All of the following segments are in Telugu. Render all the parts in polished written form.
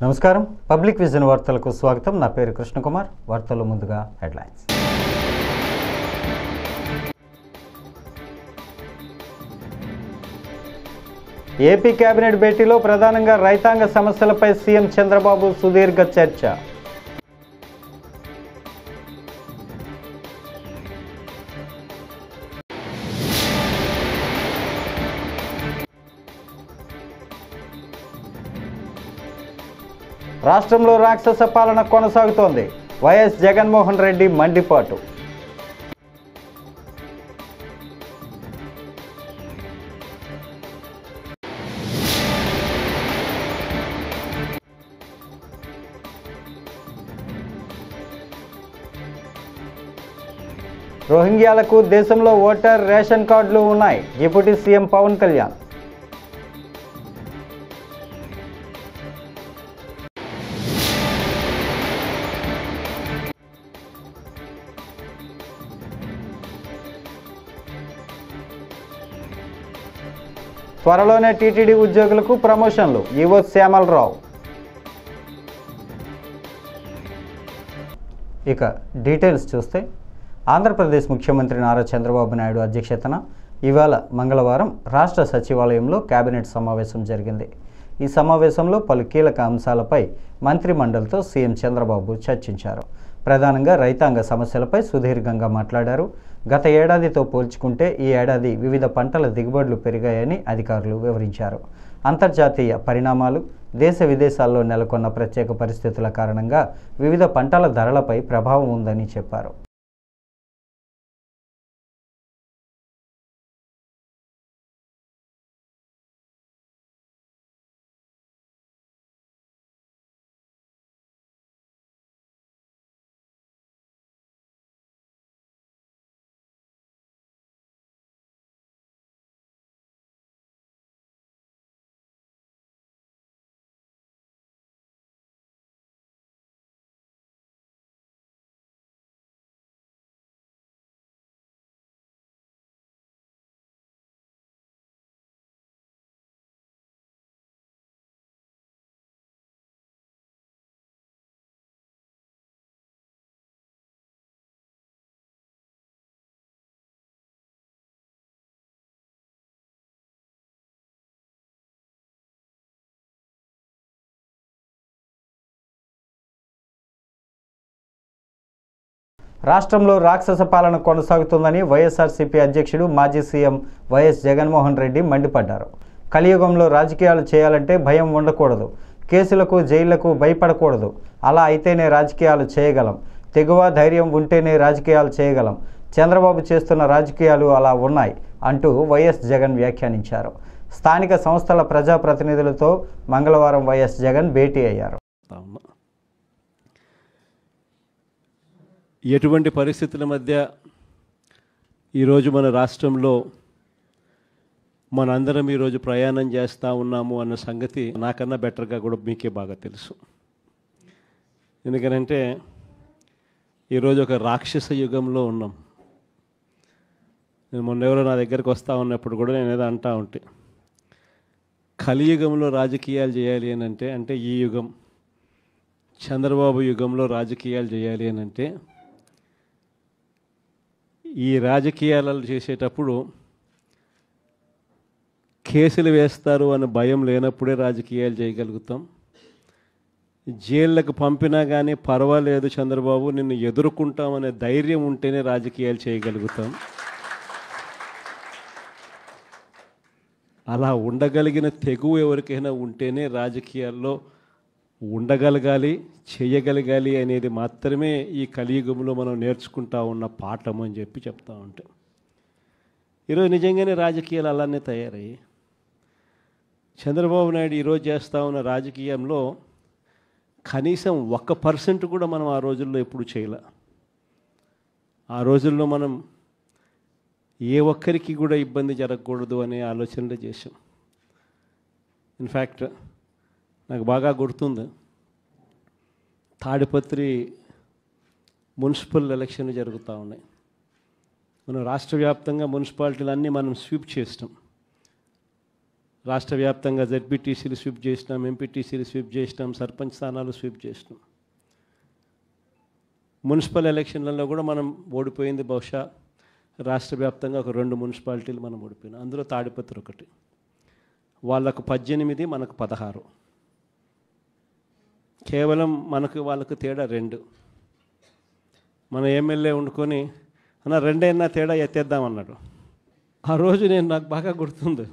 నమస్కారం. పబ్లిక్ విజన్ వార్తలకు స్వాగతం. నా పేరు కృష్ణకుమార్. వార్తల్లో ముందుగా హెడ్లైన్స్. ఏపీ కేబినెట్ భేటీలో ప్రధానంగా రైతాంగ సమస్యలపై సీఎం చంద్రబాబు సుదీర్ఘ చర్చ. రాష్ట్రంలో రాక్షస పాలన కొనసాగుతోంది. వైఎస్ జగన్మోహన్ రెడ్డి మండిపాటు. రోహింగ్యాలకు దేశంలో ఓటర్ రేషన్ కార్డులు ఉన్నాయి. Deputy CM Pawan Kalyan. త్వరలోనే టీటీడీ ఉద్యోగులకు ప్రమోషన్లు. ఈవో శ్యామలరావు. ఇక డీటెయిల్స్ చూస్తే, ఆంధ్రప్రదేశ్ ముఖ్యమంత్రి నారా చంద్రబాబు నాయుడు అధ్యక్షతన ఇవాళ మంగళవారం రాష్ట్ర సచివాలయంలో కేబినెట్ సమావేశం జరిగింది. ఈ సమావేశంలో పలు కీలక అంశాలపై మంత్రిమండలితో సీఎం చంద్రబాబు చర్చించారు. ప్రధానంగా రైతాంగ సమస్యలపై సుదీర్ఘంగా మాట్లాడారు. గత ఏడాదితో పోల్చుకుంటే ఈ ఏడాది వివిధ పంటల దిగుబడులు పెరిగాయని అధికారులు వివరించారు. అంతర్జాతీయ పరిణామాలు, దేశ విదేశాల్లో నెలకొన్న ప్రత్యేక పరిస్థితుల కారణంగా వివిధ పంటల ధరలపై ప్రభావం ఉందని చెప్పారు. రాష్ట్రంలో రాక్షస పాలన కొనసాగుతుందని వైఎస్ఆర్సీపీ అధ్యక్షుడు మాజీ సీఎం వైఎస్ జగన్మోహన్ రెడ్డి మండిపడ్డారు. కలియుగంలో రాజకీయాలు చేయాలంటే భయం ఉండకూడదు. కేసులకు, జైళ్లకు భయపడకూడదు. అలా అయితేనే రాజకీయాలు చేయగలం. తెగువ, ధైర్యం ఉంటేనే రాజకీయాలు చేయగలం. చంద్రబాబు చేస్తున్న రాజకీయాలు అలా ఉన్నాయి అంటూ వైఎస్ జగన్ వ్యాఖ్యానించారు. స్థానిక సంస్థల ప్రజాప్రతినిధులతో మంగళవారం వైఎస్ జగన్ భేటీ అయ్యారు. ఎటువంటి పరిస్థితుల మధ్య ఈరోజు మన రాష్ట్రంలో మనందరం ఈరోజు ప్రయాణం చేస్తూ ఉన్నాము అన్న సంగతి నాకన్నా బెటర్గా కూడా మీకే బాగా తెలుసు. ఎందుకనంటే ఈరోజు ఒక రాక్షస యుగంలో ఉన్నాం. నేను మొన్న ఎవరో నా దగ్గరికి వస్తూ ఉన్నప్పుడు కూడా నేను ఏదో అంటూ ఉంటే, కలియుగంలో రాజకీయాలు చేయాలి అని అంటే ఈ యుగం చంద్రబాబు యుగంలో రాజకీయాలు చేయాలి అని అంటే ఈ రాజకీయాలు చేసేటప్పుడు కేసులు వేస్తారు అన్న భయం లేనప్పుడే రాజకీయాలు చేయగలుగుతాం. జైళ్ళకు పంపినా కానీ పర్వాలేదు చంద్రబాబు, నిన్ను ఎదుర్కొంటామనే ధైర్యం ఉంటేనే రాజకీయాలు చేయగలుగుతాం. అలా ఉండగలిగిన తెగువ ఎవరికైనా ఉంటేనే రాజకీయాల్లో ఉండగలగాలి, చేయగలగాలి అనేది మాత్రమే ఈ కలియుగంలో మనం నేర్చుకుంటా ఉన్న పాఠం అని చెప్పి చెప్తా ఉంటాం. ఈరోజు నిజంగానే రాజకీయాలు అలానే తయారయ్యి చంద్రబాబు నాయుడు ఈరోజు చేస్తూ ఉన్న రాజకీయంలో కనీసం 1% కూడా మనం ఆ రోజుల్లో ఎప్పుడు చేయలే. ఆ రోజుల్లో మనం ఏ ఒక్కరికి కూడా ఇబ్బంది జరగకూడదు అనే ఆలోచనలు చేశాం. ఇన్ఫ్యాక్ట్ నాకు బాగా గుర్తుంది, తాడిపత్రి మున్సిపల్ ఎలక్షన్లు జరుగుతూ ఉన్నాయి. మనం రాష్ట్ర వ్యాప్తంగా మున్సిపాలిటీలన్నీ మనం స్వీప్ చేస్తాం. రాష్ట్ర వ్యాప్తంగా జెడ్పీటీసీలు స్వీప్ చేసినాం, ఎంపీటీసీలు స్వీప్ చేసినాం, సర్పంచ్ స్థానాలు స్వీప్ చేసినాం. మున్సిపల్ ఎలక్షన్లలో కూడా మనం ఓడిపోయింది బహుశా రాష్ట్ర వ్యాప్తంగా ఒక 2 మున్సిపాలిటీలు మనం ఓడిపోయినాం. అందులో తాడిపత్రి ఒకటి. వాళ్ళకు 18, మనకు 16. కేవలం వాళ్ళకు తేడా 2. మన ఎమ్మెల్యే వండుకొని అన్న 2 తేడా ఎత్తేద్దామన్నాడు. ఆ రోజు నాకు బాగా గుర్తుంది.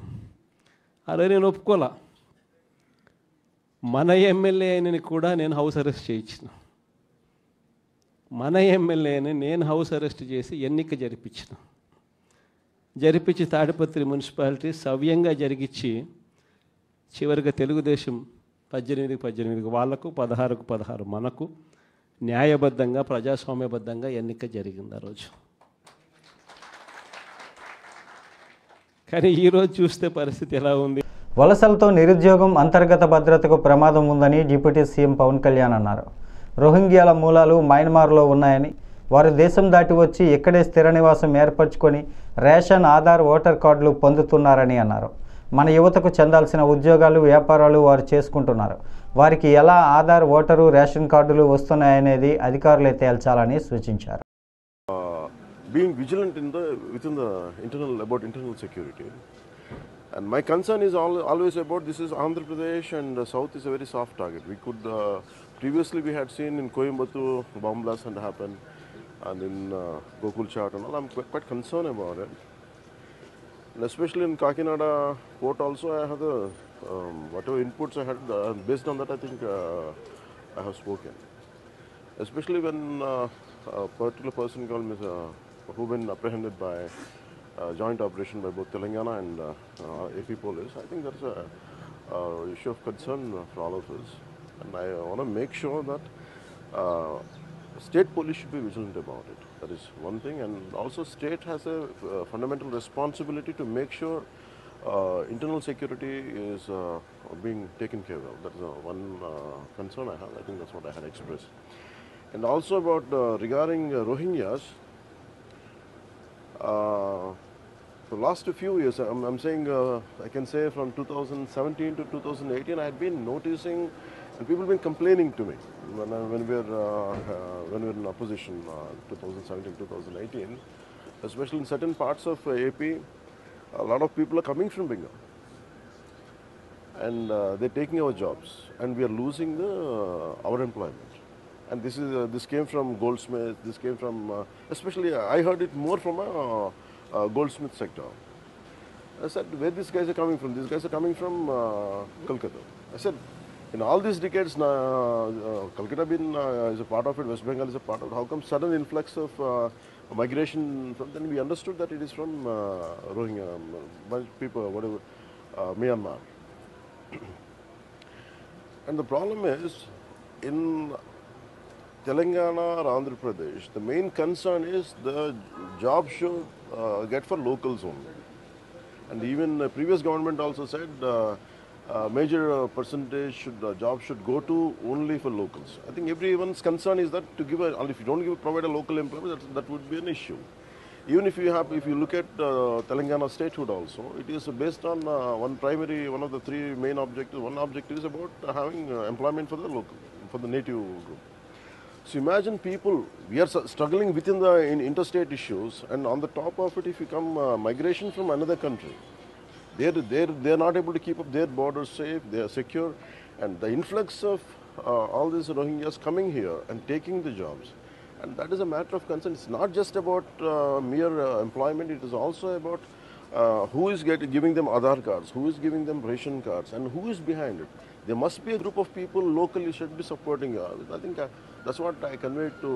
అరే నేను ఒప్పుకోలా. మన ఎమ్మెల్యే అయినని కూడా నేను హౌస్ అరెస్ట్ చేయించిన. మన ఎమ్మెల్యేని నేను హౌస్ అరెస్ట్ చేసి ఎన్నిక జరిపించి తాడిపత్రి మున్సిపాలిటీ సవ్యంగా జరిగించి చివరిగా తెలుగుదేశం 18 వాళ్ళకు, 16 మనకు న్యాయబద్ధంగా ప్రజాస్వామ్యబద్ధంగా ఎన్నిక జరిగింది ఆ రోజు. కానీ ఈరోజు చూస్తే పరిస్థితి ఎలా ఉంది? వలసలతో నిరుద్యోగం, అంతర్గత భద్రతకు ప్రమాదం ఉందని డిప్యూటీ సీఎం పవన్ కళ్యాణ్ అన్నారు. రోహింగ్యాల మూలాలు మయన్మార్లో ఉన్నాయని, వారు దేశం దాటి వచ్చి ఇక్కడే స్థిర నివాసం ఏర్పరచుకొని రేషన్, ఆధార్, ఓటర్ కార్డులు పొందుతున్నారని అన్నారు. మన యువతకు చెందాల్సిన ఉద్యోగాలు, వ్యాపారాలు వారు చేసుకుంటున్నారు. వారికి ఎలా ఆధార్, ఓటరు, రేషన్ కార్డులు వస్తున్నాయనేది అధికారులే తేల్చాలని సూచించారు. Being vigilant within the internal security, and my concern is always about this is Andhra Pradesh, and the south is a very soft target. We could previously we had seen in Coimbatore bomb blast had happened, and in Gokul Chat and all. I'm quite concerned about it, and especially in Kakinada port also. I have the whatever inputs I had based on that. I think I have spoken, especially when a particular person called Ms. who been apprehended by joint operation by both Telangana and AP police. I think that's a issue of concern for all of us, and I want to make sure that state police should be vigilant about it. That is one thing, and also state has a fundamental responsibility to make sure internal security is being taken care of. That is one concern I have. I think that's what I had expressed. And also about regarding Rohingyas, for last few years, I'm saying I can say from 2017 to 2018, I had been noticing, and people have been complaining to me when we were in opposition, 2017, 2018, especially in certain parts of AP, a lot of people are coming from Bengal, and they're taking our jobs, and we are losing our employment. And this came from Goldsmith. This came from especially I heard it more from a Goldsmith sector. I said, where these guys are coming from? These guys are coming from Kolkata. I said, in all these decades, Kolkata is a part of it. West Bengal is a part of it. How come sudden influx of migration from? Then we understood that it is from Rohingya, bunch of people, whatever, Myanmar. And the problem is in Telangana or Andhra Pradesh, the main concern is the job should get for locals only. And even the previous government also said major percentage jobs should go to only for locals. I think everyone's concern is that to give if you don't provide a local employment, that would be an issue. Even if you look at Telangana statehood also, it is based on one of the 3 main objectives. One objective is about having employment for the local, for the native group. So imagine people, we are struggling within the interstate issues, and on the top of it, if you come migration from another country, they're not able to keep up their borders safe, they are secure, and the influx of all these Rohingyas coming here and taking the jobs, and that is a matter of concern. It's not just about mere employment, it is also about who is giving them Aadhaar cards, who is giving them ration cards, and who is behind it. There must be a group of people locally should be supporting. I think that's what I conveyed to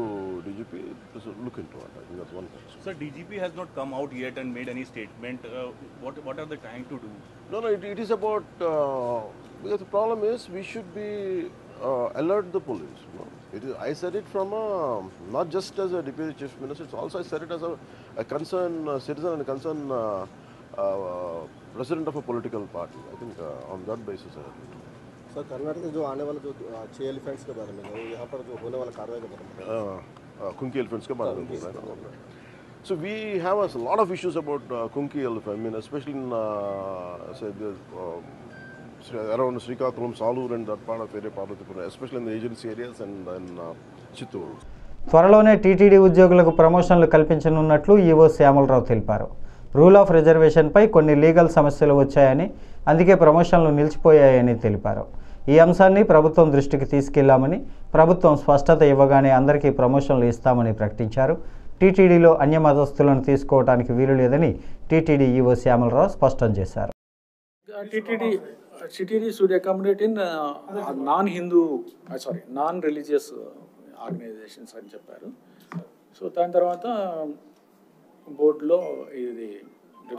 DGP to look into it. I think that's one thing. Sir, DGP has not come out yet and made any statement. What are they trying to do? No, it is about, because the problem is we should be alert the police. You know? I said it from not just as a deputy chief minister, it's also I said it as a concerned citizen and a concerned president of a political party. I think on that basis I have it. Sir Karnataka में जो आने वाले जो 6 एलिफेंट्स के बारे में यहाँ पर जो होने वाला कार्रवाई के बारे में खुंकी एलिफेंट्स के बारे में बोल रहे हैं. So we have a lot of issues about Kunki elephant. I mean, especially in say around Srikakulam, Salur, and that part of area, especially in the agency areas and in Chittoor. త్వరలోనే టీటీడీ ఉద్యోగులకు ప్రమోషన్లు కల్పించనున్నట్లు ఈవో శ్యామలరావు తెలిపారు. రూల్ ఆఫ్ రిజర్వేషన్పై కొన్ని లీగల్ సమస్యలు వచ్చాయని, అందుకే ప్రమోషన్లు నిలిచిపోయాయని తెలిపారు. ఈ అంశాన్ని ప్రభుత్వం దృష్టికి తీసుకెళ్లామని, ప్రభుత్వం స్పష్టత ఇవ్వగానే అందరికీ ప్రమోషన్లు ఇస్తామని ప్రకటించారు. టీటీడీలో అన్యమతస్థులను తీసుకోవడానికి వీలు లేదని టీటీడీ ఈవో శ్యామలరావు స్పష్టం చేశారు. TTD should accommodate in non-religious organisations అని చెప్పారు. సో దాని తర్వాత బోర్డులో ఇది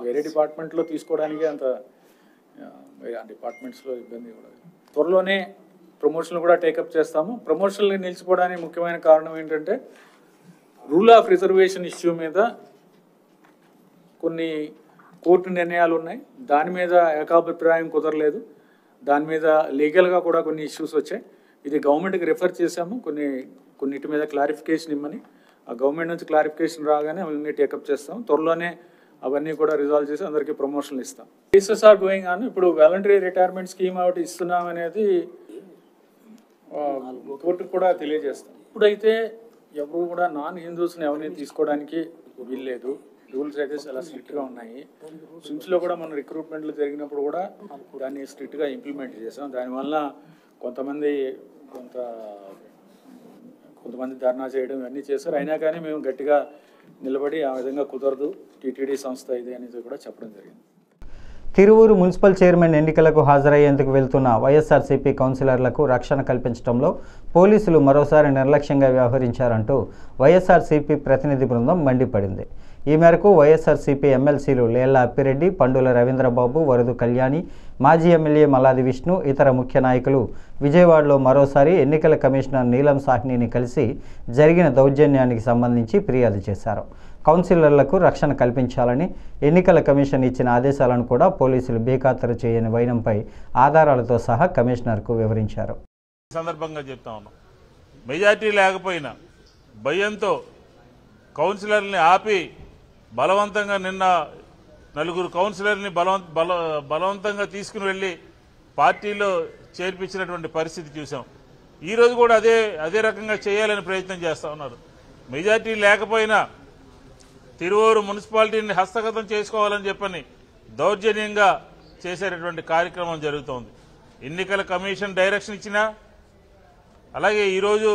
వేరే డిపార్ట్మెంట్లో తీసుకోవడానికి అంత డిపార్ట్మెంట్స్లో ఇబ్బంది కూడా. త్వరలోనే ప్రమోషన్లు కూడా టేకప్ చేస్తాము. ప్రమోషన్లు నిలిచిపోవడానికి ముఖ్యమైన కారణం ఏంటంటే రూల్ ఆఫ్ రిజర్వేషన్ ఇష్యూ మీద కొన్ని కోర్టు నిర్ణయాలు ఉన్నాయి. దాని మీద ఏకాభిప్రాయం కుదరలేదు. దాని మీద లీగల్గా కూడా కొన్ని ఇష్యూస్ వచ్చాయి. ఇది గవర్నమెంట్కి రిఫర్ చేశాము. కొన్నిటి మీద క్లారిఫికేషన్ ఇమ్మని. ఆ గవర్నమెంట్ నుంచి క్లారిఫికేషన్ రాగానే అవన్నీ టేకప్ చేస్తాం. త్వరలోనే అవన్నీ కూడా రిజాల్వ్ చేసి అందరికీ ప్రమోషన్లు ఇస్తాం. Cases are going on. ఇప్పుడు వాలంటరీ రిటైర్మెంట్ స్కీమ్ ఒకటి ఇస్తున్నాం అనేది కోర్టుకు కూడా తెలియజేస్తాం. ఇప్పుడైతే ఎవరు కూడా నాన్ హిందూస్ని ఎవరిని తీసుకోవడానికి వీల్లేదు. రూల్స్ అయితే చాలా స్ట్రిక్ట్గా ఉన్నాయి. సిమ్స్లో కూడా మన రిక్రూట్మెంట్లు జరిగినప్పుడు కూడా దాన్ని స్ట్రిక్ట్గా ఇంప్లిమెంట్ చేసాం. దానివల్ల కొంతమంది ధర్నా చేయడం ఇవన్నీ చేశారు. అయినా కానీ మేము గట్టిగా నిలబడి ఆ విధంగా కుదరదు, టీటీడీ సంస్థ ఇది అనేది కూడా చెప్పడం జరిగింది. తిరువూరు మున్సిపల్ చైర్మన్ ఎన్నికలకు హాజరయ్యేందుకు వెళ్తున్న వైఎస్ఆర్సీపీ కౌన్సిలర్లకు రక్షణ కల్పించడంలో పోలీసులు మరోసారి నిర్లక్ష్యంగా వ్యవహరించారంటూ వైఎస్ఆర్సీపీ ప్రతినిధి బృందం మండిపడింది. ఈ మేరకు వైఎస్ఆర్సీపీ ఎమ్మెల్సీలు లేళ్ల అప్పిరెడ్డి, పండుల రవీంద్రబాబు, వరదు కళ్యాణి, మాజీ ఎమ్మెల్యే మల్లాది విష్ణు, ఇతర ముఖ్య నాయకులు విజయవాడలో మరోసారి ఎన్నికల కమిషనర్ నీలం సాహ్నిని కలిసి జరిగిన దౌర్జన్యానికి సంబంధించి ఫిర్యాదు చేశారు. కౌన్సిలర్లకు రక్షణ కల్పించాలని ఎన్నికల కమిషన్ ఇచ్చిన ఆదేశాలను కూడా పోలీసులు బేఖాతరు చేయని వైనంపై ఆధారాలతో సహా కమిషనర్కు వివరించారు. సందర్భంగా చెప్తా ఉన్నాం, మెజార్టీ లేకపోయినా భయంతో కౌన్సిలర్ని ఆపి బలవంతంగా నిన్న నలుగురు కౌన్సిలర్ని బలవంతంగా తీసుకుని వెళ్ళి పార్టీలో చేర్పించినటువంటి పరిస్థితి చూసాం. ఈరోజు కూడా అదే రకంగా చేయాలని ప్రయత్నం చేస్తూ ఉన్నారు. మెజార్టీ లేకపోయినా తిరువూరు మున్సిపాలిటీని హస్తగతం చేసుకోవాలని చెప్పని దౌర్జన్యంగా చేసేటటువంటి కార్యక్రమం జరుగుతోంది. ఎన్నికల కమిషన్ డైరెక్షన్ ఇచ్చినా, అలాగే ఈరోజు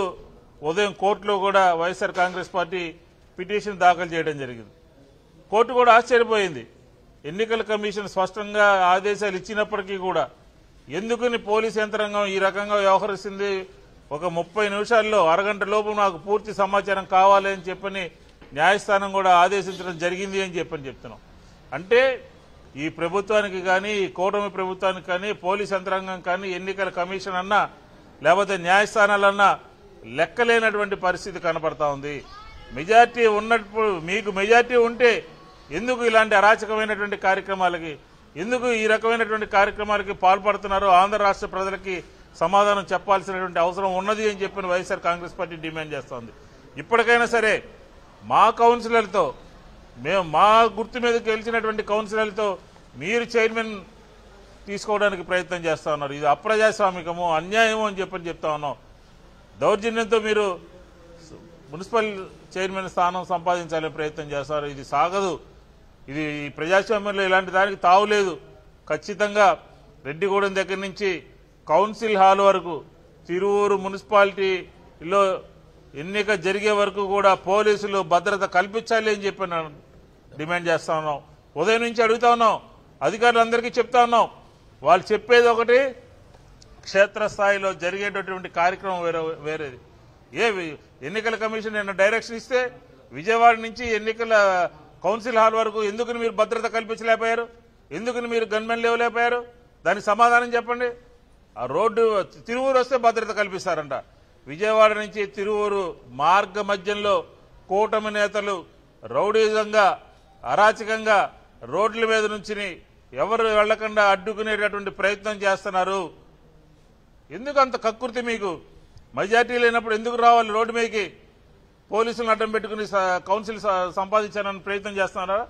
ఉదయం కోర్టులో కూడా వైఎస్ఆర్ కాంగ్రెస్ పార్టీ పిటిషన్ దాఖలు చేయడం జరిగింది. కోర్టు కూడా ఆశ్చర్యపోయింది. ఎన్నికల కమిషన్ స్పష్టంగా ఆదేశాలు ఇచ్చినప్పటికీ కూడా ఎందుకని పోలీస్ యంత్రాంగం ఈ రకంగా వ్యవహరిస్తుంది, ఒక 30 నిమిషాల్లో అరగంట లోపు నాకు పూర్తి సమాచారం కావాలి అని చెప్పని న్యాయస్థానం కూడా ఆదేశించడం జరిగింది అని చెప్తున్నాం. అంటే ఈ ప్రభుత్వానికి కానీ, ఈ కూటమి ప్రభుత్వానికి కానీ, పోలీస్ యంత్రాంగం కానీ, ఎన్నికల కమిషన్ అన్నా లేకపోతే న్యాయస్థానాలన్నా లెక్కలేనటువంటి పరిస్థితి కనపడతా ఉంది. మెజార్టీ ఉన్నప్పుడు, మీకు మెజార్టీ ఉంటే ఎందుకు ఇలాంటి అరాచకమైనటువంటి కార్యక్రమాలకి, ఎందుకు ఈ రకమైనటువంటి కార్యక్రమాలకి పాల్పడుతున్నారో ఆంధ్ర రాష్ట్ర ప్రజలకి సమాధానం చెప్పాల్సినటువంటి అవసరం ఉన్నది అని చెప్పిన వైఎస్ఆర్ కాంగ్రెస్ పార్టీ డిమాండ్ చేస్తోంది. ఇప్పటికైనా సరే మా కౌన్సిలర్తో, మా గుర్తు మీద గెలిచినటువంటి కౌన్సిలర్తో మీరు చైర్మన్ తీసుకోవడానికి ప్రయత్నం చేస్తూ ఉన్నారు. ఇది అప్రజాస్వామికము, అన్యాయము అని చెప్తా ఉన్నాం. దౌర్జన్యంతో మీరు మున్సిపల్ చైర్మన్ స్థానం సంపాదించాలని ప్రయత్నం చేస్తారు. ఇది సాగదు. ఇది ప్రజాస్వామ్యంలో ఇలాంటి దానికి తావులేదు. ఖచ్చితంగా రెడ్డిగూడెం దగ్గర నుంచి కౌన్సిల్ హాల్ వరకు, తిరువూరు మున్సిపాలిటీలో ఎన్నిక జరిగే వరకు కూడా పోలీసులు భద్రత కల్పించాలి అని చెప్పి డిమాండ్ చేస్తా ఉన్నాం. ఉదయం నుంచి అడుగుతా ఉన్నాం, అధికారులందరికీ చెప్తా ఉన్నాం. వాళ్ళు చెప్పేది ఒకటి, క్షేత్రస్థాయిలో జరిగేటటువంటి కార్యక్రమం వేరేది. ఎన్నికల కమిషన్ నిన్న డైరెక్షన్ ఇస్తే విజయవాడ నుంచి ఎన్నికల కౌన్సిల్ హాల్ వరకు ఎందుకు మీరు భద్రత కల్పించలేకపోయారు, ఎందుకు మీరు గన్మెన్ లేవలేకపోయారు, దానికి సమాధానం చెప్పండి. ఆ రోడ్డు తిరువూరు వస్తే భద్రత కల్పిస్తారంట. విజయవాడ నుంచి తిరువూరు మార్గ మధ్యంలో కూటమి నేతలు రౌడీజంగా, అరాచకంగా రోడ్ల మీద నుంచి ఎవరు వెళ్లకుండా అడ్డుకునేటటువంటి ప్రయత్నం చేస్తున్నారు. ఎందుకు అంత కక్కుర్తి మీకు? మెజార్టీ లేనప్పుడు ఎందుకు రావాలి రోడ్డు మీదకి? పోలీసులను అడ్డం పెట్టుకుని కౌన్సిల్ సంపాదించాలని ప్రయత్నం చేస్తున్నారా?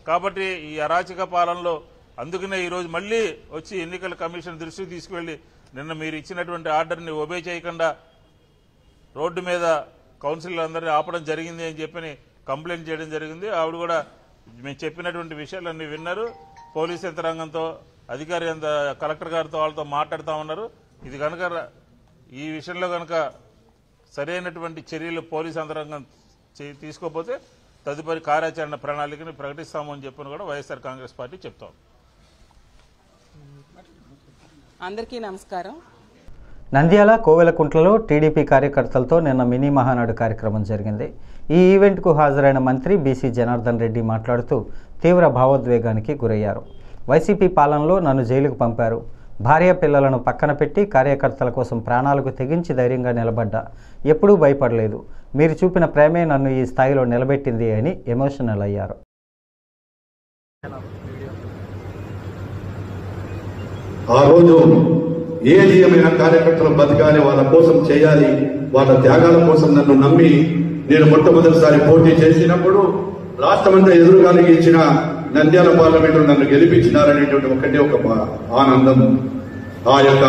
కాబట్టి ఈ అరాచక పాలనలో అందుకనే ఈరోజు మళ్లీ వచ్చి ఎన్నికల కమిషన్ దృష్టికి తీసుకువెళ్లి నిన్న మీరు ఇచ్చినటువంటి ఆర్డర్ని ఒబే చేయకుండా రోడ్డు మీద కౌన్సిల్ అందరినీ ఆపడం జరిగింది అని చెప్పని కంప్లైంట్ చేయడం జరిగింది. ఆవిడ కూడా మేము చెప్పినటువంటి విషయాలన్నీ విన్నారు. పోలీస్ యంత్రాంగంతో అధికారి కలెక్టర్ గారితో వాళ్ళతో మాట్లాడుతూ ఉన్నారు. ఇది కనుక ఈ విషయంలో కనుక సరైనటువంటి చర్యలు పోలీస్ యంత్రాంగం తీసుకోకపోతే తదుపరి కార్యాచరణ ప్రణాళికని ప్రకటిస్తామని చెప్పని కూడా వైఎస్ఆర్ కాంగ్రెస్ పార్టీ చెప్తాం. అందరికీ నమస్కారం. నంద్యాల కోవెలకుంట్లలో టీడీపీ కార్యకర్తలతో నిన్న మినీ మహానాడు కార్యక్రమం జరిగింది. ఈ ఈవెంట్కు హాజరైన మంత్రి బీసీ జనార్దన్ రెడ్డి మాట్లాడుతూ తీవ్ర భావోద్వేగానికి గురయ్యారు. వైసీపీ పాలనలో నన్ను జైలుకు పంపారు. భార్య పిల్లలను పక్కన పెట్టి కార్యకర్తల కోసం ప్రాణాలకు తెగించి ధైర్యంగా నిలబడ్డా. ఎప్పుడూ భయపడలేదు. మీరు చూపిన ప్రేమే నన్ను ఈ స్థాయిలో నిలబెట్టింది అని ఎమోషనల్ అయ్యారు. ఆ రోజు ఏది ఏమైనా కార్యకర్తలు బతకాలి, వాళ్ళ కోసం చేయాలి, వాళ్ళ త్యాగాల కోసం నన్ను నమ్మి నేను మొట్టమొదటిసారి పోటీ చేసినప్పుడు రాష్ట్రమంతా ఎదురుగాలికి ఇచ్చిన నంద్యాల పార్లమెంటు నన్ను గెలిపించినారనేటువంటి ఒకటే ఒక ఆనందం. ఆ యొక్క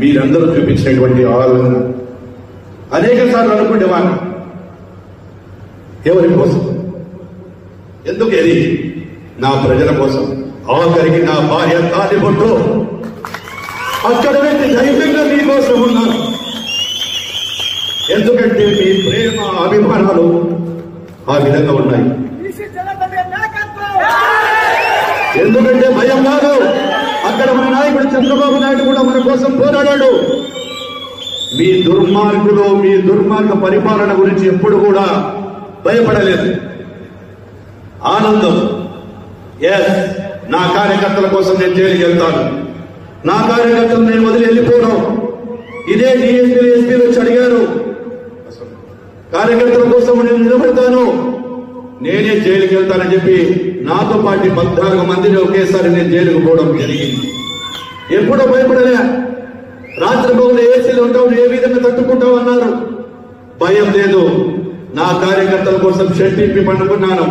మీరందరూ చూపించినటువంటి ఆలోచన అనేక సార్లు అనుకునేవాడిని, ఎవరి కోసం, ఎందుకు ఇది నా ప్రజల కోసం. ఆఖరికి నా భార్య తాలిబొట్టు అక్కడ పెట్టి ధైర్యంగా మీకోసం ఉన్నాను. ఎందుకంటే మీ ప్రేమ అభిమానాలు ఆ విధంగా ఉన్నాయి. ఎందుకంటే భయం కాదు. అక్కడ మన నాయకుడు చంద్రబాబు నాయుడు కూడా మన కోసం పోరాడాడు. మీ దుర్మార్గులు, మీ దుర్మార్గ పరిపాలన గురించి ఎప్పుడు కూడా భయపడలేదు. ఆనందం. ఎస్, నా కార్యకర్తల కోసం నేను జైలుకి వెళ్తాను. నా కార్యకర్తలు నేను వదిలి వెళ్ళిపోను. ఇదే డిఎస్పీలు ఎస్పీలు వచ్చి అడిగారు, కార్యకర్తల కోసం నేను నిలబడతాను, నేనే జైలుకి వెళ్తానని చెప్పి నాతో పాటు 14 మందిని ఒకేసారి నేను జైలుకు పోవడం జరిగింది. ఎప్పుడూ భయపడలే. రాత్రి బహుళ ఏసీలు ఉంటావు, ఏ విధంగా తట్టుకుంటావు అన్నారు. భయం లేదు. నా కార్యకర్తల కోసం షెడ్ ఇప్పి పండుకున్నాను.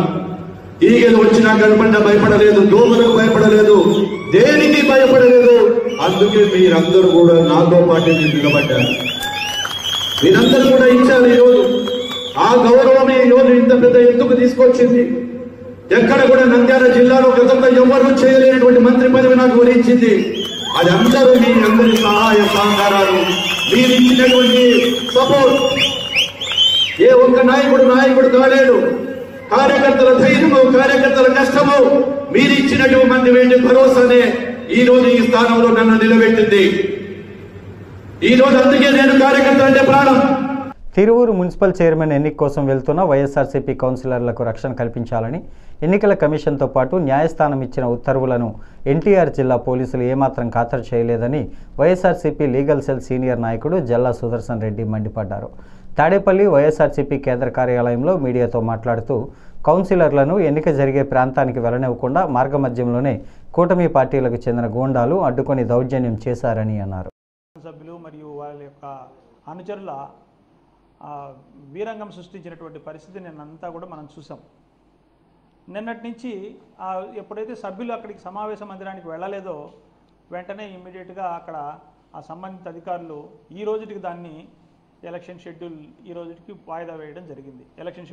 ఈగలు వచ్చినా కనపడ్డా భయపడలేదు, దోమలకు భయపడలేదు, దేనికి భయపడలేదు. అందుకే మీరందరూ కూడా నాతో పాటు నిలబడ్డారు. మీరందరూ కూడా ఇచ్చారు. ఈరోజు ఆ గౌరవమే ఈరోజు ఇంత పెద్ద ఎత్తుకు తీసుకొచ్చింది. ఎక్కడ కూడా నంద్యాల జిల్లాలో గతంలో ఎవరూ చేయలేనటువంటి మంత్రి పదవి నాకు వరించింది. అది అందరూ మీ అందరి సహాయ సహకారాలు, మీరు ఇచ్చినటువంటి సపోర్ట్. ఏ ఒక్క నాయకుడు కాలేడు. కార్యకర్తల ధైర్యము, కార్యకర్తల కష్టము, మీరు ఇచ్చినటువంటి భరోసానే ఈ రోజు ఈ స్థానంలో నన్ను నిలబెట్టింది. ఈ రోజు అందుకే నేను కార్యకర్త అంటే ప్రాణం. తిరువూరు మున్సిపల్ చైర్మన్ ఎన్నిక కోసం వెళ్తున్న వైఎస్ఆర్సీపీ కౌన్సిలర్లకు రక్షణ కల్పించాలని ఎన్నికల కమిషన్తో పాటు న్యాయస్థానం ఇచ్చిన ఉత్తర్వులను ఎన్టీఆర్ జిల్లా పోలీసులు ఏమాత్రం ఖాతరు చేయలేదని వైఎస్ఆర్సీపీ లీగల్ సెల్ సీనియర్ నాయకుడు జల్లా సుదర్శన్ రెడ్డి మండిపడ్డారు. తాడేపల్లి వైఎస్ఆర్సీపీ కేంద్ర కార్యాలయంలో మీడియాతో మాట్లాడుతూ కౌన్సిలర్లను ఎన్నిక జరిగే ప్రాంతానికి వెళ్లనివ్వకుండా మార్గమధ్యంలోనే కూటమి పార్టీలకు చెందిన గూండాలు అడ్డుకొని దౌర్జన్యం చేశారని అన్నారు. సభ్యులు మరియు వాళ్ళ యొక్క అనుచరుల వీరంగం సృష్టించినటువంటి పరిస్థితి నిన్నంతా కూడా మనం చూసాం. నిన్నటి నుంచి ఎప్పుడైతే సభ్యులు అక్కడికి సమావేశ మందిరానికి వెళ్ళలేదో వెంటనే ఇమ్మీడియట్గా అక్కడ ఆ సంబంధిత అధికారులు ఈ రోజుకి దాన్ని ఎలక్షన్ షెడ్యూల్ ఈ రోజుకి వాయిదా వేయడం జరిగింది. ఎలక్షన్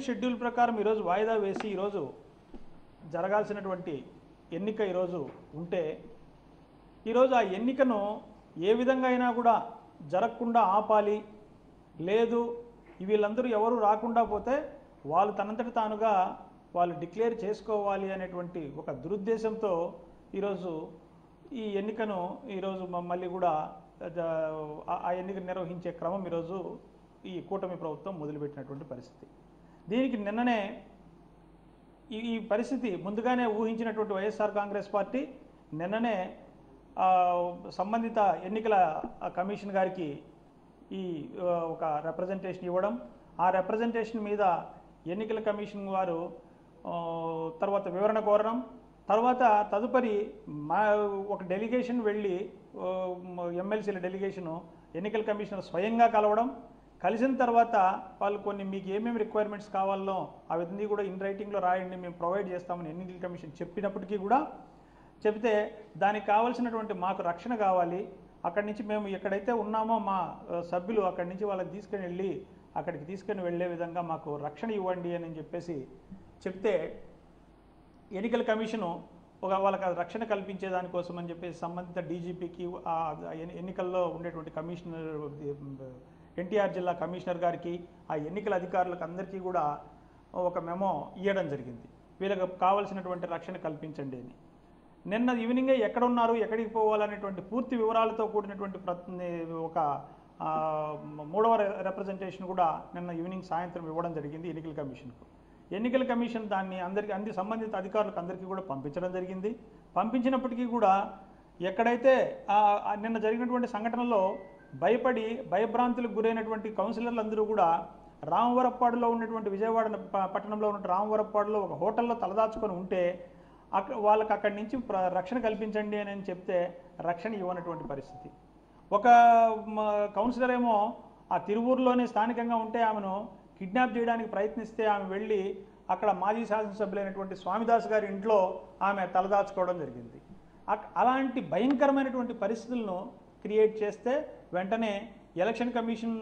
షెడ్యూల్ ప్రకారం ఈరోజు వాయిదా వేసి ఈరోజు జరగాల్సినటువంటి ఎన్నిక ఈరోజు ఉంటే ఈరోజు ఆ ఎన్నికను ఏ విధంగా అయినా కూడా జరగకుండా ఆపాలి, లేదు వీళ్ళందరూ ఎవరు రాకుండా పోతే వాళ్ళు తనంతటి తానుగా వాళ్ళు డిక్లేర్ చేసుకోవాలి అనేటువంటి ఒక దురుద్దేశంతో ఈరోజు ఈ ఎన్నికను ఈరోజు మళ్ళీ కూడా ఆ ఎన్నిక నిర్వహించే క్రమం ఈరోజు ఈ కూటమి ప్రభుత్వం మొదలుపెట్టినటువంటి పరిస్థితి. దీనికి నిన్ననే ఈ పరిస్థితి ముందుగానే ఊహించినటువంటి వైఎస్ఆర్ కాంగ్రెస్ పార్టీ నిన్ననే సంబంధిత ఎన్నికల కమిషన్ గారికి ఈ ఒక రిప్రజెంటేషన్ ఇవ్వడం, ఆ రిప్రజెంటేషన్ మీద ఎన్నికల కమిషన్ వారు తర్వాత వివరణ కోరడం, తర్వాత తదుపరి ఒక డెలిగేషన్ వెళ్ళి ఎమ్మెల్సీల డెలిగేషను ఎన్నికల కమిషనర్ స్వయంగా కలిసిన తర్వాత వాళ్ళు కొన్ని మీకు ఏమేమి రిక్వైర్మెంట్స్ కావాలో అవన్నీ కూడా ఇన్ రైటింగ్లో రాయండి, మేము ప్రొవైడ్ చేస్తామని ఎన్నికల కమిషన్ చెప్పినప్పటికీ కూడా చెబితే దానికి కావాల్సినటువంటి మాకు రక్షణ కావాలి, అక్కడి నుంచి మేము ఎక్కడైతే ఉన్నామో మా సభ్యులు అక్కడి నుంచి వాళ్ళకి అక్కడికి తీసుకొని వెళ్ళే విధంగా మాకు రక్షణ ఇవ్వండి అని చెప్పేసి చెప్తే ఎన్నికల కమిషను వాళ్ళకి రక్షణ కల్పించే దానికోసం అని చెప్పేసి సంబంధిత డీజీపీకి ఎన్నికల్లో ఉండేటువంటి కమిషనర్ ఎన్టీఆర్ జిల్లా కమిషనర్ గారికి ఆ ఎన్నికల అధికారులకు అందరికీ కూడా ఒక మెమో ఇవ్వడం జరిగింది, వీళ్ళకి కావాల్సినటువంటి రక్షణ కల్పించండి అని. నిన్న ఈవినింగే ఎక్కడ ఉన్నారు, ఎక్కడికి పోవాలనేటువంటి పూర్తి వివరాలతో కూడినటువంటి ఒక 3వ రిప్రజెంటేషన్ కూడా నిన్న ఈవినింగ్ సాయంత్రం ఇవ్వడం జరిగింది ఎన్నికల కమిషన్కు. ఎన్నికల కమిషన్ దాన్ని అందరికీ సంబంధిత అధికారులకు అందరికీ కూడా పంపించడం జరిగింది. పంపించినప్పటికీ కూడా ఎక్కడైతే నిన్న జరిగినటువంటి సంఘటనలో భయభ్రాంతులకు గురైనటువంటి కౌన్సిలర్లు అందరూ కూడా రామవరప్పాడులో ఉన్నటువంటి విజయవాడ పట్టణంలో ఉన్న రామవరప్పాడులో ఒక హోటల్లో తలదాచుకొని ఉంటే వాళ్ళకి అక్కడి నుంచి రక్షణ కల్పించండి అని చెప్తే రక్షణ ఇవ్వనటువంటి పరిస్థితి. ఒక కౌన్సిలర్ ఏమో ఆ తిరువూరులోనే స్థానికంగా ఉంటే ఆమెను కిడ్నాప్ చేయడానికి ప్రయత్నిస్తే ఆమె వెళ్ళి అక్కడ మాజీ శాసనసభ్యులైనటువంటి స్వామిదాస్ గారి ఇంట్లో ఆమె తలదాచుకోవడం జరిగింది. అలాంటి భయంకరమైనటువంటి పరిస్థితులను క్రియేట్ చేస్తే వెంటనే ఎలక్షన్ కమిషన్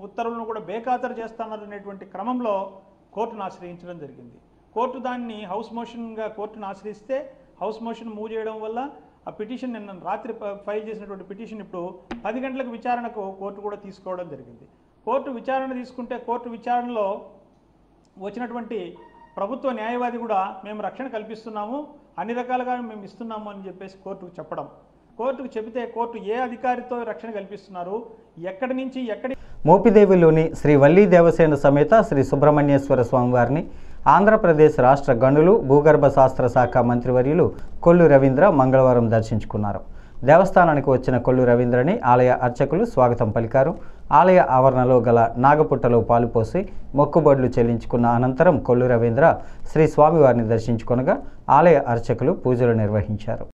ఉత్తర్వులను కూడా బేఖాతరు చేస్తాననేటువంటి క్రమంలో కోర్టును ఆశ్రయించడం జరిగింది. కోర్టు దాన్ని హౌస్ మోషన్గా కోర్టును ఆశ్రయిస్తే హౌస్ మోషన్ మూవ్ చేయడం వల్ల ఆ పిటిషన్ నిన్న రాత్రి ఫైల్ చేసినటువంటి పిటిషన్ ఇప్పుడు 10 గంటలకు విచారణకు కోర్టు కూడా తీసుకోవడం జరిగింది. కోర్టు విచారణ తీసుకుంటే కోర్టు విచారణలో వచ్చినటువంటి ప్రభుత్వ న్యాయవాది కూడా మేము రక్షణ కల్పిస్తున్నాము, అన్ని రకాలుగా మేము ఇస్తున్నాము అని చెప్పేసి కోర్టుకు చెప్పడం. కోర్టుకు చెబితే కోర్టు ఏ అధికారితో రక్షణ కల్పిస్తున్నారు, ఎక్కడి నుంచి ఎక్కడి. మోపిదేవిలోని శ్రీ వల్లీ దేవసేన సమేత శ్రీ సుబ్రహ్మణ్యేశ్వర స్వామివారిని ఆంధ్రప్రదేశ్ రాష్ట్ర గనులు భూగర్భ శాస్త్ర శాఖ మంత్రివర్యులు కొల్లు రవీంద్ర మంగళవారం దర్శించుకున్నారు. దేవస్థానానికి వచ్చిన కొల్లు రవీంద్రని ఆలయ అర్చకులు స్వాగతం పలికారు. ఆలయ ఆవరణలో గల నాగపుట్టలో పాలుపోసి మొక్కుబడులు చెల్లించుకున్న అనంతరం కొల్లు రవీంద్ర శ్రీ స్వామివారిని దర్శించుకొనగా ఆలయ అర్చకులు పూజలు నిర్వహించారు.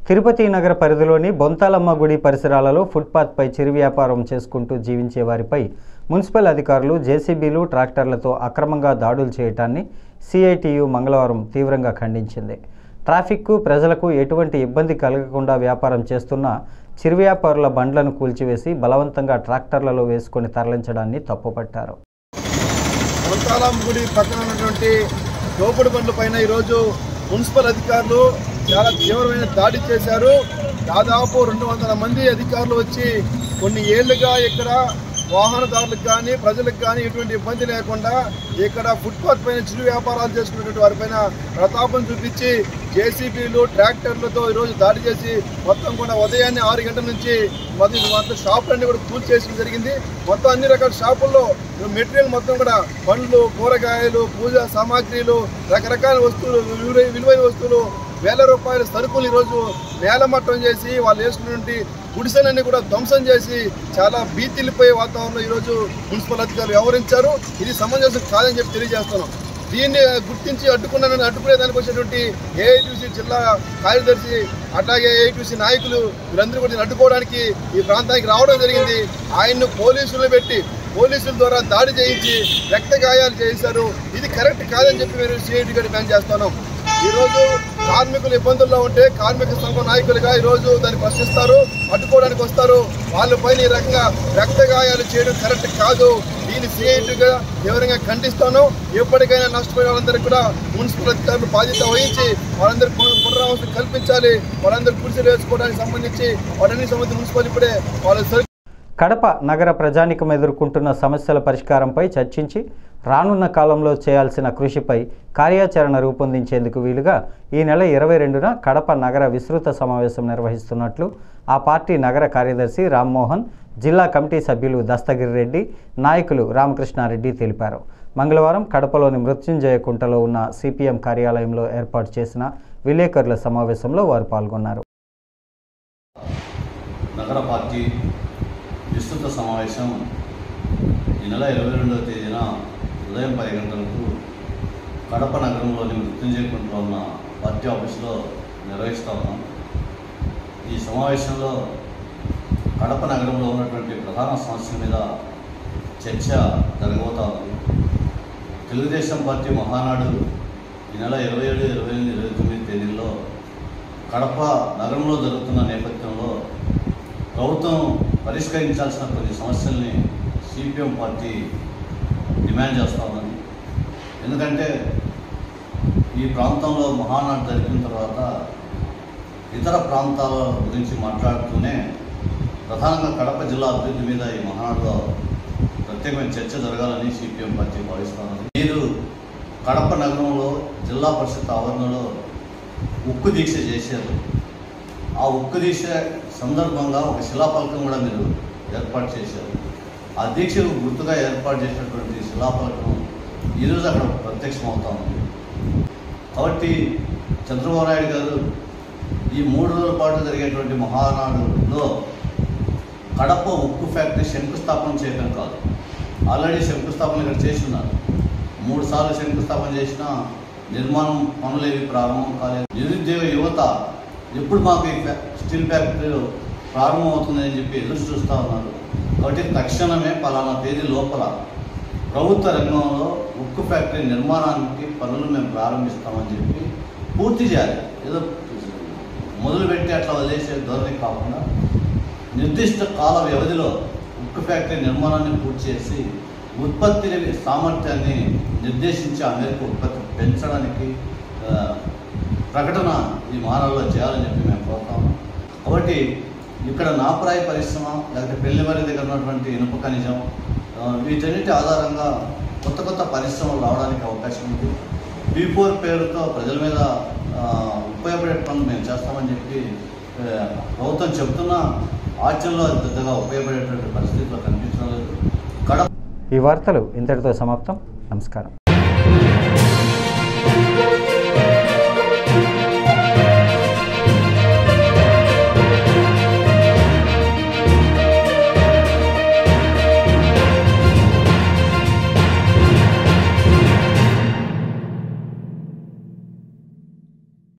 తిరుపతి నగర పరిధిలోని బొంతాలమ్మ గుడి పరిసరాలలో ఫుట్పాత్పై చిరు వ్యాపారం చేసుకుంటూ జీవించే వారిపై మున్సిపల్ అధికారులు జేసీబీలు ట్రాక్టర్లతో అక్రమంగా దాడులు చేయటాన్ని సిఐటియు మంగళవారం తీవ్రంగా ఖండించింది. ట్రాఫిక్కు ప్రజలకు ఎటువంటి ఇబ్బంది కలగకుండా వ్యాపారం చేస్తున్న చిరు వ్యాపారుల బండ్లను కూల్చివేసి బలవంతంగా ట్రాక్టర్లలో వేసుకొని తరలించడాన్ని తప్పుపట్టారు. బొంతాలమ్మ గుడి పక్కన ఉన్నటువంటి దోపుడు బండ్ల పైన ఈరోజు మున్సిపల్ అధికారులు చాలా తీవ్రమైన దాడి చేశారు. దాదాపు 200 మంది అధికారులు వచ్చి కొన్ని ఏళ్లుగా ఇక్కడ వాహనదారులకు కానీ ప్రజలకు కానీ ఎటువంటి ఇబ్బంది లేకుండా ఇక్కడ ఫుట్పాత్ పైన చిరు వ్యాపారాలు చేసుకున్నటువంటి వారిపైన ప్రతాపం చూపించి జేసీబీలు ట్రాక్టర్లతో ఈరోజు దాడి చేసి మొత్తం కూడా ఉదయాన్నే 6 గంటల నుంచి మొత్తం షాపులన్నీ కూడా కూల్చేయడం జరిగింది. మొత్తం అన్ని రకాల షాపుల్లో మెటీరియల్ మొత్తం కూడా పండ్లు, కూరగాయలు, పూజా సామాగ్రిలు, రకరకాల వస్తువులు, విలువైన వస్తువులు, వేల రూపాయల సరుకులు ఈరోజు నేలమట్టం చేసి వాళ్ళు వేసుకున్నటువంటి గుడిసెలన్నీ కూడా ధ్వంసం చేసి చాలా భీతిల్లిపోయే వాతావరణంలో ఈరోజు మున్సిపల్ అధికారులు వ్యవహరించారు. ఇది సమంజసం కాదని చెప్పి తెలియజేస్తున్నాం. దీన్ని గుర్తించి అడ్డుకునే దానికి వచ్చేటువంటి ఏఐటీసీ జిల్లా కార్యదర్శి అట్లాగే ఏఐటీసీ నాయకులు వీరందరూ కూడా అడ్డుకోవడానికి ఈ ప్రాంతానికి రావడం జరిగింది. ఆయన్ను పోలీసులు పెట్టి పోలీసుల ద్వారా దాడి చేయించి రక్త గాయాలు చేశారు. ఇది కరెక్ట్ కాదని చెప్పి మేము సిఐటి గారిని డిమాండ్ చేస్తున్నాం. ఈరోజు కార్మికులు ఇబ్బందుల్లో ఉంటే కార్మిక సంఘం నాయకులుగా ఈరోజు దాన్ని ప్రశ్నిస్తారు, అడ్డుకోవడానికి వస్తారు. వాళ్ళపైన ఈ రకంగా రక్త గాయాలు చేయడం కరెక్ట్ కాదు. దీన్ని సిఐటిగా తీవ్రంగా ఖండిస్తాను. ఎప్పటికైనా నష్టపోయిన వాళ్ళందరికీ కూడా మున్సిపల్ అధికారులు బాధ్యత వహించి వాళ్ళందరికీ పునరావాసం కల్పించాలి. వాళ్ళందరూ గుడిసెలు వేసుకోవడానికి సంబంధించి వాటన్ని సంబంధించి మున్సిపల్ ఇప్పుడే వాళ్ళ కడప నగర ప్రజానికం ఎదుర్కొంటున్న సమస్యల పరిష్కారంపై చర్చించి రానున్న కాలంలో చేయాల్సిన కృషిపై కార్యాచరణ రూపొందించేందుకు వీలుగా ఈ నెల 22న కడప నగర విస్తృత సమావేశం నిర్వహిస్తున్నట్లు ఆ పార్టీ నగర కార్యదర్శి రామ్మోహన్, జిల్లా కమిటీ సభ్యులు దస్తగిరి రెడ్డి, నాయకులు రామకృష్ణారెడ్డి తెలిపారు. మంగళవారం కడపలోని మృత్యుంజయ కుంటలో ఉన్న సిపిఎం కార్యాలయంలో ఏర్పాటు చేసిన విలేకరుల సమావేశంలో వారు పాల్గొన్నారు. నగర పార్టీ విస్తృత సమావేశం ఈ నెల 22వ తేదీన ఉదయం 10 గంటలకు కడప నగరంలోని మృత్యుంజయ కుంటలో ఉన్న పార్టీ ఆఫీసులో నిర్వహిస్తా ఉన్నాం. ఈ సమావేశంలో కడప నగరంలో ఉన్నటువంటి ప్రధాన సమస్యల మీద చర్చ జరగబోతా ఉంది. తెలుగుదేశం పార్టీ మహానాడు ఈ నెల 27, 28, 29 తేదీల్లో కడప నగరంలో జరుగుతున్న నేపథ్యంలో ప్రభుత్వం పరిష్కరించాల్సిన కొన్ని సమస్యల్ని సిపిఎం పార్టీ డిమాండ్ చేస్తూ ఉందని. ఎందుకంటే ఈ ప్రాంతంలో మహానాడు జరిగిన తర్వాత ఇతర ప్రాంతాల గురించి మాట్లాడుతూనే ప్రధానంగా కడప జిల్లా అభివృద్ధి మీద ఈ మహానాడులో ప్రత్యేకమైన చర్చ జరగాలని సిపిఎం పార్టీ భావిస్తున్నారు. మీరు కడప నగరంలో జిల్లా పరిషత్ ఆవరణలో ఉక్కు దీక్ష చేశారు. ఆ ఉక్కు దీక్ష సందర్భంగా ఒక శిలాఫలకం కూడా మీరు ఏర్పాటు చేశారు. ఆ దీక్షకు గుర్తుగా ఏర్పాటు చేసినటువంటి శిలాఫలకం ఈరోజు అక్కడ ప్రత్యక్షమవుతా ఉంది. కాబట్టి చంద్రబాబు నాయుడు గారు ఈ 3 రోజుల పాటు జరిగేటువంటి మహానాడులో కడప ఉక్కు ఫ్యాక్టరీ శంకుస్థాపన చేయడం కాదు, ఆల్రెడీ శంకుస్థాపన ఇక్కడ చేసి ఉన్నారు. 3 సార్లు శంకుస్థాపన చేసిన నిర్మాణం పనులేవి ప్రారంభం కాలేదు. నిరుద్యోగ యువత ఎప్పుడు మాకు ఈ స్టీల్ ఫ్యాక్టరీ ప్రారంభం అవుతుందని చెప్పి ఎదురు చూస్తూ ఉన్నారు. కాబట్టి తక్షణమే పలానా తేదీ లోపల ప్రభుత్వ రంగంలో ఉక్కు ఫ్యాక్టరీ నిర్మాణానికి పనులు మేము ప్రారంభిస్తామని చెప్పి పూర్తి చేయాలి. ఏదో మొదలుపెట్టి అట్లా వదిలేసే ధోరణి కాకుండా నిర్దిష్ట కాల వ్యవధిలో ఉక్కు ఫ్యాక్టరీ నిర్మాణాన్ని పూర్తి చేసి ఉత్పత్తి సామర్థ్యాన్ని నిర్దేశించి ఆ మేరకు ఉత్పత్తి పెంచడానికి ప్రకటన ఈ మానవుల్లో చేయాలని చెప్పి మేము కోరుతాము. కాబట్టి ఇక్కడ నాపరాయి పరిశ్రమ లేకపోతే పెళ్లిమరి దగ్గర ఉన్నటువంటి ఇనుప ఖనిజం వీటన్నిటి ఆధారంగా కొత్త పరిశ్రమలు రావడానికి అవకాశం ఉంది. P4 పేరుతో ప్రజల మీద ఉపయోగపడే పనులు మేము చేస్తామని చెప్పి ప్రభుత్వం చెబుతున్నా ఆచరణలో పెద్దగా ఉపయోగపడేటువంటి పరిస్థితుల్లో కనిపించడం లేదు. ఈ వార్తలు ఇంతటితో సమాప్తం. నమస్కారం.